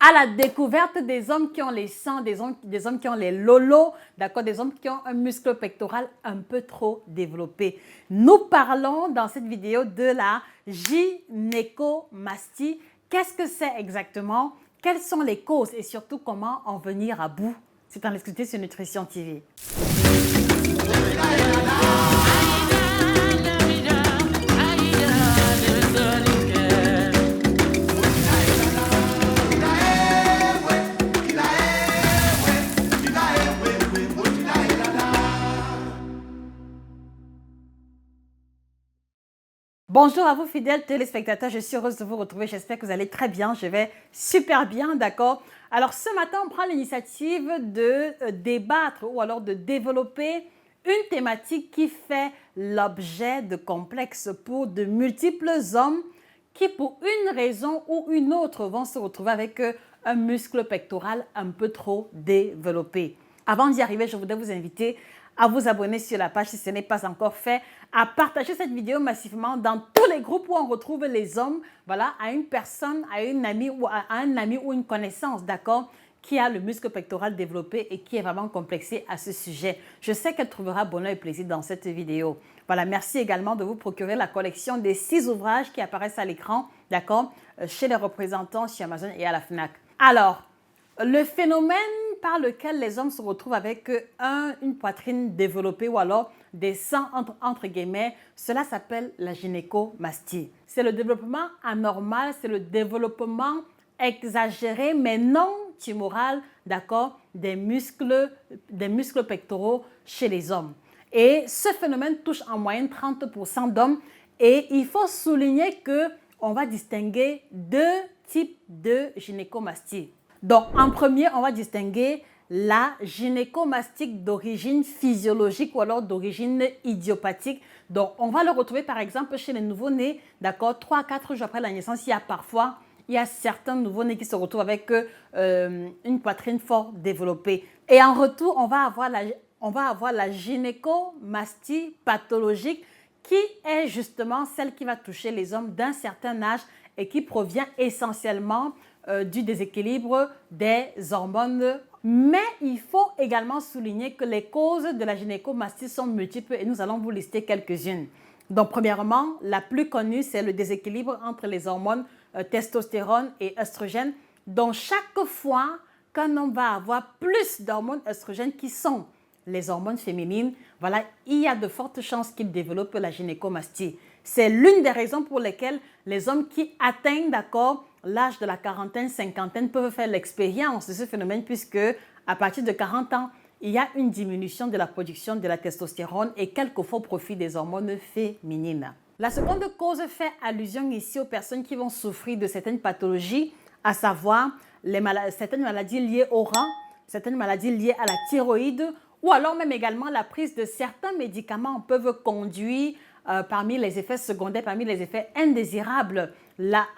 à la découverte des hommes qui ont les seins, des hommes qui ont les lolos, d'accord, des hommes qui ont un muscle pectoral un peu trop développé. Nous parlons dans cette vidéo de la gynécomastie. Qu'est-ce que c'est exactement? Quelles sont les causes et surtout comment en venir à bout? C'est en exclusivité sur Nutrition TV. Bonjour à vous fidèles téléspectateurs, je suis heureuse de vous retrouver, j'espère que vous allez très bien, je vais super bien, d'accord? Alors ce matin, on prend l'initiative de débattre ou alors de développer une thématique qui fait l'objet de complexes pour de multiples hommes qui pour une raison ou une autre vont se retrouver avec un muscle pectoral un peu trop développé. Avant d'y arriver, je voudrais vous inviter à vous abonner sur la page si ce n'est pas encore fait, à partager cette vidéo massivement dans tous les groupes où on retrouve les hommes, voilà, à une personne, à une amie ou à un ami ou une connaissance, d'accord, qui a le muscle pectoral développé et qui est vraiment complexé à ce sujet. Je sais qu'elle trouvera bonheur et plaisir dans cette vidéo. Voilà, merci également de vous procurer la collection des 6 ouvrages qui apparaissent à l'écran, d'accord, chez les représentants, chez Amazon et à la FNAC. Alors, le phénomène par lequel les hommes se retrouvent avec une poitrine développée ou alors des seins entre guillemets, cela s'appelle la gynécomastie. C'est le développement anormal, c'est le développement exagéré mais non tumoral, d'accord, des muscles pectoraux chez les hommes. Et ce phénomène touche en moyenne 30% d'hommes et il faut souligner qu'on va distinguer 2 types de gynécomastie. Donc, en premier, on va distinguer la gynécomastie d'origine physiologique ou alors d'origine idiopathique. Donc, on va le retrouver par exemple chez les nouveau-nés, d'accord, 3 à 4 jours après la naissance, il y a certains nouveau-nés qui se retrouvent avec une poitrine fort développée. Et en retour, on va avoir la gynécomastie pathologique qui est justement celle qui va toucher les hommes d'un certain âge et qui provient essentiellement du déséquilibre des hormones. Mais il faut également souligner que les causes de la gynécomastie sont multiples et nous allons vous lister quelques-unes. Donc, premièrement, la plus connue, c'est le déséquilibre entre les hormones testostérone et œstrogène. Donc, chaque fois qu'un homme va avoir plus d'hormones œstrogènes qui sont les hormones féminines, voilà, il y a de fortes chances qu'il développe la gynécomastie. C'est l'une des raisons pour lesquelles les hommes qui atteignent, d'accord, l'âge de la quarantaine, cinquantaine peuvent faire l'expérience de ce phénomène puisque à partir de 40 ans, il y a une diminution de la production de la testostérone et quelquefois au profit des hormones féminines. La seconde cause fait allusion ici aux personnes qui vont souffrir de certaines pathologies, à savoir certaines maladies liées au rein, certaines maladies liées à la thyroïde ou alors même également la prise de certains médicaments peuvent conduire parmi les effets secondaires, parmi les effets indésirables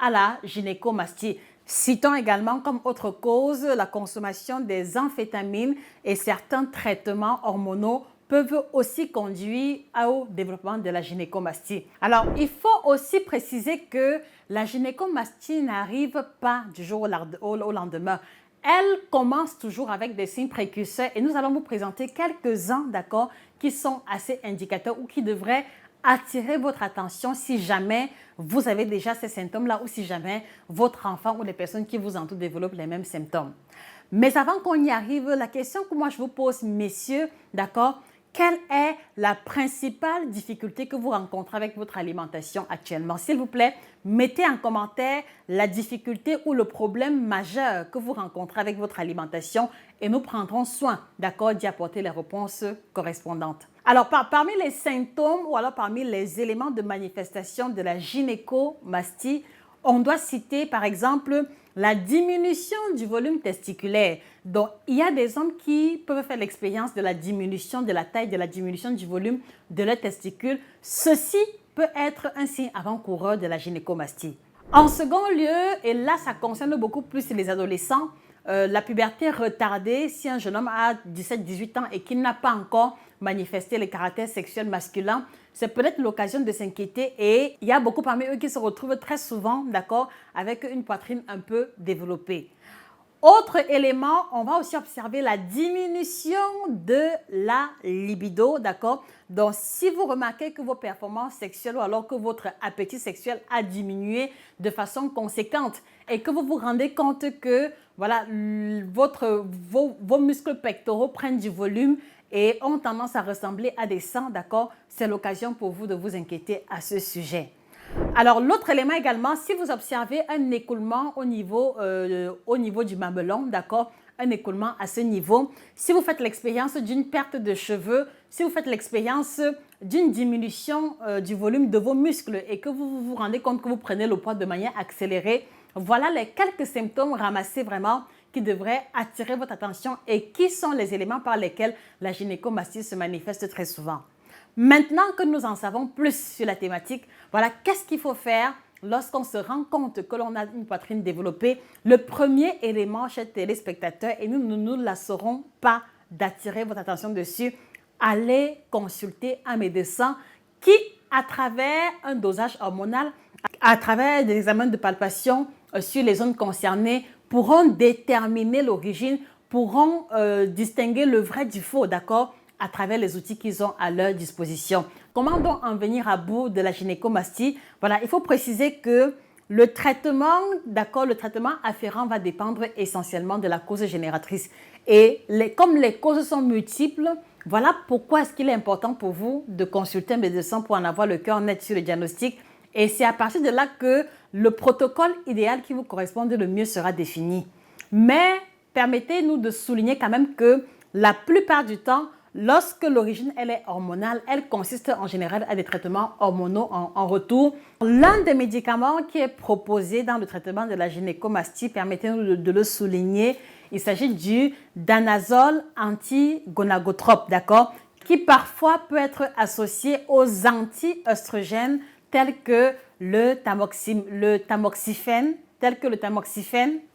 à la gynécomastie. Citons également comme autre cause la consommation des amphétamines et certains traitements hormonaux peuvent aussi conduire au développement de la gynécomastie. Alors, il faut aussi préciser que la gynécomastie n'arrive pas du jour au lendemain. Elle commence toujours avec des signes précurseurs et nous allons vous présenter quelques-uns, d'accord, qui sont assez indicateurs ou qui devraient attirer votre attention si jamais vous avez déjà ces symptômes-là ou si jamais votre enfant ou les personnes qui vous entourent développent les mêmes symptômes. Mais avant qu'on y arrive, la question que moi je vous pose, messieurs, d'accord, quelle est la principale difficulté que vous rencontrez avec votre alimentation actuellement? S'il vous plaît, mettez en commentaire la difficulté ou le problème majeur que vous rencontrez avec votre alimentation et nous prendrons soin, d'accord, d'y apporter les réponses correspondantes. Alors, parmi les symptômes ou alors parmi les éléments de manifestation de la gynécomastie, on doit citer par exemple la diminution du volume testiculaire. Donc, il y a des hommes qui peuvent faire l'expérience de la diminution de la taille, de la diminution du volume de leurs testicules. Ceci peut être un signe avant-coureur de la gynécomastie. En second lieu, et là ça concerne beaucoup plus les adolescents, la puberté retardée, si un jeune homme a 17-18 ans et qu'il n'a pas encore manifesté les caractères sexuels masculins, c'est peut-être l'occasion de s'inquiéter et il y a beaucoup parmi eux qui se retrouvent très souvent, d'accord, avec une poitrine un peu développée. Autre élément, on va aussi observer la diminution de la libido, d'accord? Donc, si vous remarquez que vos performances sexuelles ou alors que votre appétit sexuel a diminué de façon conséquente et que vous vous rendez compte que voilà, vos muscles pectoraux prennent du volume et ont tendance à ressembler à des seins, d'accord? C'est l'occasion pour vous de vous inquiéter à ce sujet. Alors, l'autre élément également, si vous observez un écoulement au niveau du mamelon, d'accord, un écoulement à ce niveau, si vous faites l'expérience d'une perte de cheveux, si vous faites l'expérience d'une diminution du volume de vos muscles et que vous vous rendez compte que vous prenez le poids de manière accélérée, voilà les quelques symptômes ramassés vraiment qui devraient attirer votre attention et qui sont les éléments par lesquels la gynécomastie se manifeste très souvent. Maintenant que nous en savons plus sur la thématique, voilà, qu'est-ce qu'il faut faire lorsqu'on se rend compte que l'on a une poitrine développée? Le premier élément, chers téléspectateurs, et nous ne nous lasserons pas d'attirer votre attention dessus, allez consulter un médecin qui, à travers un dosage hormonal, à travers des examens de palpation sur les zones concernées, pourront déterminer l'origine, pourront distinguer le vrai du faux, d'accord, à travers les outils qu'ils ont à leur disposition. Comment donc en venir à bout de la gynécomastie? Voilà, il faut préciser que le traitement, d'accord, le traitement afférent va dépendre essentiellement de la cause génératrice. Et comme les causes sont multiples, voilà pourquoi est-ce qu'il est important pour vous de consulter un médecin pour en avoir le cœur net sur le diagnostic. Et c'est à partir de là que le protocole idéal qui vous correspond le mieux sera défini. Mais permettez-nous de souligner quand même que la plupart du temps, lorsque l'origine elle est hormonale, elle consiste en général à des traitements hormonaux en retour. L'un des médicaments qui est proposé dans le traitement de la gynécomastie, permettez-nous de le souligner, il s'agit du danazol anti-gonagotrope, d'accord, qui parfois peut être associé aux anti-œstrogènes tels que le tamoxifène,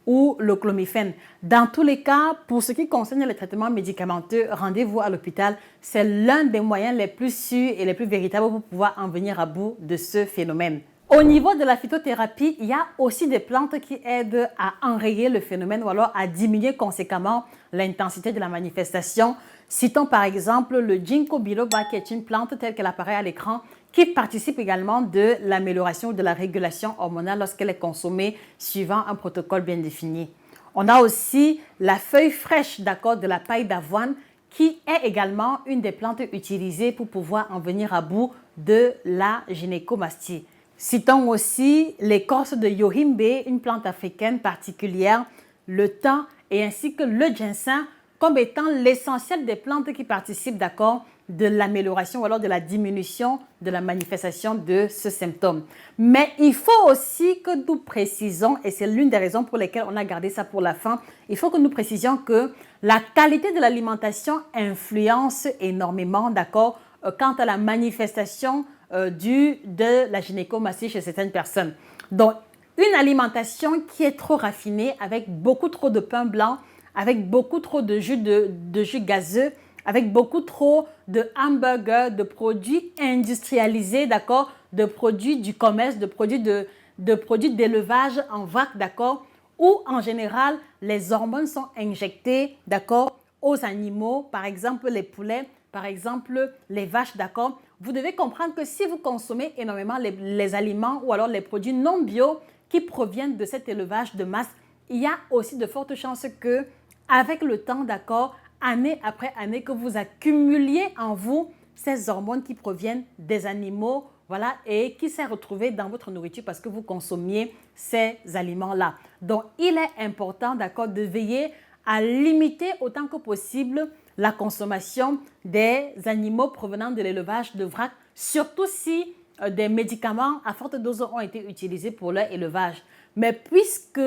ou le clomifène. Dans tous les cas, pour ce qui concerne les traitements médicamenteux, rendez-vous à l'hôpital. C'est l'un des moyens les plus sûrs et les plus véritables pour pouvoir en venir à bout de ce phénomène. Au niveau de la phytothérapie, il y a aussi des plantes qui aident à enrayer le phénomène ou alors à diminuer conséquemment l'intensité de la manifestation. Citons par exemple le ginkgo biloba qui est une plante telle qu'elle apparaît à l'écran qui participe également de l'amélioration de la régulation hormonale lorsqu'elle est consommée suivant un protocole bien défini. On a aussi la feuille fraîche, d'accord, de la paille d'avoine qui est également une des plantes utilisées pour pouvoir en venir à bout de la gynécomastie. Citons aussi l'écorce de yohimbe, une plante africaine particulière, le thym et ainsi que le ginseng comme étant l'essentiel des plantes qui participent, d'accord, de l'amélioration ou alors de la diminution de la manifestation de ce symptôme. Mais il faut aussi que nous précisons, et c'est l'une des raisons pour lesquelles on a gardé ça pour la fin, il faut que nous précisions que la qualité de l'alimentation influence énormément, d'accord, quant à la manifestation de la gynécomastie chez certaines personnes. Donc, une alimentation qui est trop raffinée, avec beaucoup trop de pain blanc, avec beaucoup trop de jus gazeux, avec beaucoup trop de hamburgers, de produits industrialisés, d'accord, de produits du commerce, de produits d'élevage en vrac, d'accord, où en général les hormones sont injectées, d'accord, aux animaux, par exemple les poulets, par exemple les vaches, d'accord. Vous devez comprendre que si vous consommez énormément les aliments ou alors les produits non bio qui proviennent de cet élevage de masse, il y a aussi de fortes chances que, avec le temps, d'accord, année après année, que vous accumuliez en vous ces hormones qui proviennent des animaux, voilà, et qui s'est retrouvé dans votre nourriture parce que vous consommiez ces aliments-là. Donc, il est important, d'accord, de veiller à limiter autant que possible la consommation des animaux provenant de l'élevage de vrac, surtout si des médicaments à forte dose ont été utilisés pour leur élevage. Mais puisque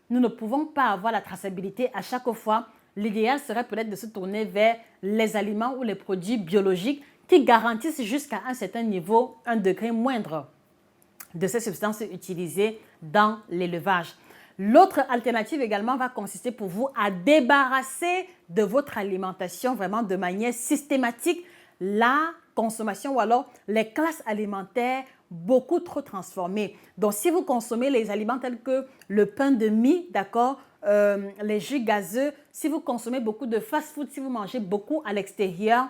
nous ne pouvons pas avoir la traçabilité à chaque fois, l'idéal serait peut-être de se tourner vers les aliments ou les produits biologiques qui garantissent jusqu'à un certain niveau, un degré moindre de ces substances utilisées dans l'élevage. L'autre alternative également va consister pour vous à débarrasser de votre alimentation vraiment de manière systématique la consommation ou alors les classes alimentaires beaucoup trop transformées. Donc, si vous consommez les aliments tels que le pain de mie, d'accord, les jus gazeux, si vous consommez beaucoup de fast-food, si vous mangez beaucoup à l'extérieur,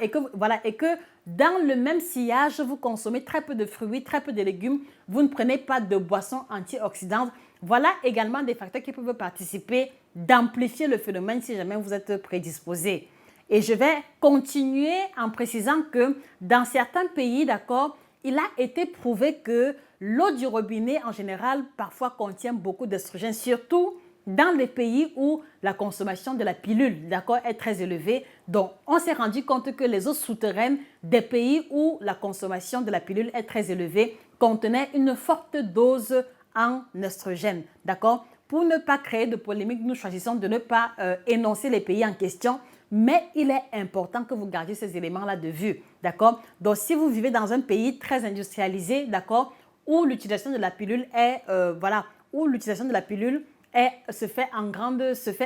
et que dans le même sillage, vous consommez très peu de fruits, très peu de légumes, vous ne prenez pas de boissons antioxydantes. Voilà également des facteurs qui peuvent participer d'amplifier le phénomène si jamais vous êtes prédisposé. Et je vais continuer en précisant que dans certains pays, d'accord, il a été prouvé que l'eau du robinet en général parfois contient beaucoup d'œstrogènes, surtout dans les pays où la consommation de la pilule, d'accord, est très élevée. Donc, on s'est rendu compte que les eaux souterraines des pays où la consommation de la pilule est très élevée contenaient une forte dose en oestrogènes, d'accord. Pour ne pas créer de polémique, nous choisissons de ne pas énoncer les pays en question, mais il est important que vous gardiez ces éléments-là de vue, d'accord. Donc, si vous vivez dans un pays très industrialisé, d'accord, où l'utilisation de la pilule est, se fait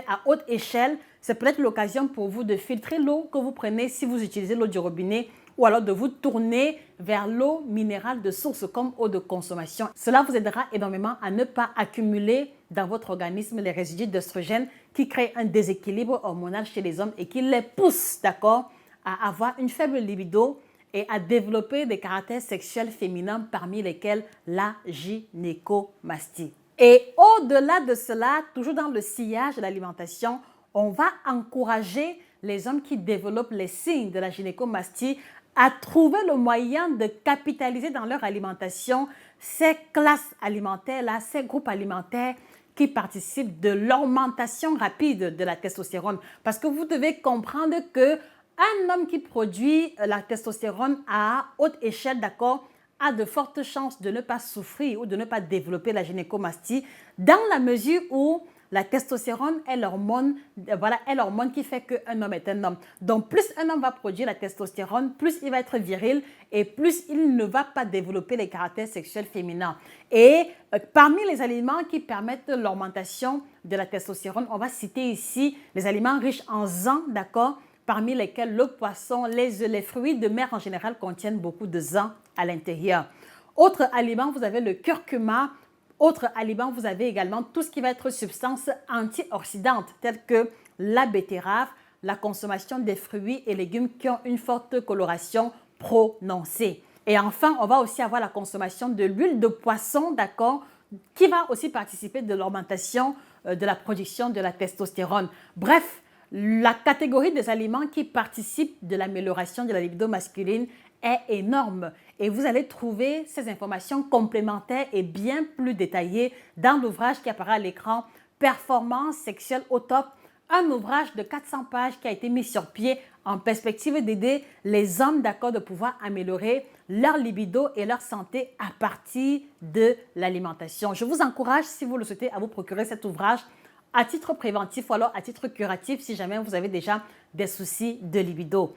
à haute échelle, c'est peut-être l'occasion pour vous de filtrer l'eau que vous prenez si vous utilisez l'eau du robinet ou alors de vous tourner vers l'eau minérale de source comme eau de consommation. Cela vous aidera énormément à ne pas accumuler dans votre organisme les résidus d'œstrogènes qui créent un déséquilibre hormonal chez les hommes et qui les poussent, d'accord, à avoir une faible libido et à développer des caractères sexuels féminins parmi lesquels la gynécomastie. Et au-delà de cela, toujours dans le sillage de l'alimentation, on va encourager les hommes qui développent les signes de la gynécomastie à trouver le moyen de capitaliser dans leur alimentation ces classes alimentaires-là, ces groupes alimentaires qui participent de l'augmentation rapide de la testostérone. Parce que vous devez comprendre que un homme qui produit la testostérone à haute échelle, d'accord, a de fortes chances de ne pas souffrir ou de ne pas développer la gynécomastie dans la mesure où la testostérone est l'hormone qui fait qu'un homme est un homme. Donc, plus un homme va produire la testostérone, plus il va être viril et plus il ne va pas développer les caractères sexuels féminins. Et parmi les aliments qui permettent l'augmentation de la testostérone, on va citer ici les aliments riches en zinc, d'accord, parmi lesquels le poisson, les œufs, les fruits de mer en général contiennent beaucoup de zinc à l'intérieur. Autre aliment, vous avez le curcuma. Autre aliment, vous avez également tout ce qui va être substance antioxydante, telles que la betterave, la consommation des fruits et légumes qui ont une forte coloration prononcée. Et enfin, on va aussi avoir la consommation de l'huile de poisson, d'accord, qui va aussi participer de l'augmentation de la production de la testostérone. Bref, la catégorie des aliments qui participent de l'amélioration de la libido masculine est énorme et vous allez trouver ces informations complémentaires et bien plus détaillées dans l'ouvrage qui apparaît à l'écran « Performance sexuelle au top », un ouvrage de 400 pages qui a été mis sur pied en perspective d'aider les hommes d'accord de pouvoir améliorer leur libido et leur santé à partir de l'alimentation. Je vous encourage, si vous le souhaitez, à vous procurer cet ouvrage à titre préventif ou alors à titre curatif si jamais vous avez déjà des soucis de libido.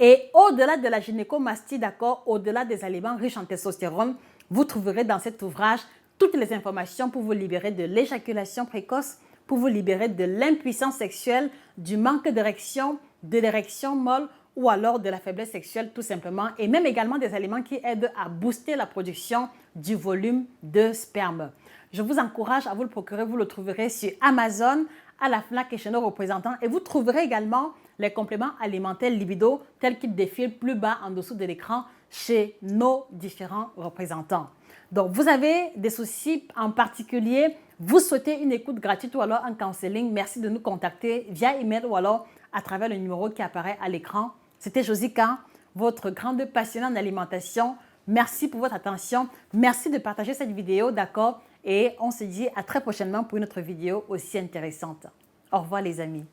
Et au-delà de la gynécomastie, d'accord, au-delà des aliments riches en testostérone, vous trouverez dans cet ouvrage toutes les informations pour vous libérer de l'éjaculation précoce, pour vous libérer de l'impuissance sexuelle, du manque d'érection, de l'érection molle ou alors de la faiblesse sexuelle tout simplement, et même également des aliments qui aident à booster la production du volume de sperme. Je vous encourage à vous le procurer, vous le trouverez sur Amazon, à la FNAC et chez nos représentants. Et vous trouverez également les compléments alimentaires libido tels qu'ils défilent plus bas en dessous de l'écran chez nos différents représentants. Donc, vous avez des soucis en particulier, vous souhaitez une écoute gratuite ou alors un counseling, merci de nous contacter via email ou alors à travers le numéro qui apparaît à l'écran. C'était Josica, votre grande passionnée en alimentation. Merci pour votre attention. Merci de partager cette vidéo, d'accord? Et on se dit à très prochainement pour une autre vidéo aussi intéressante. Au revoir les amis.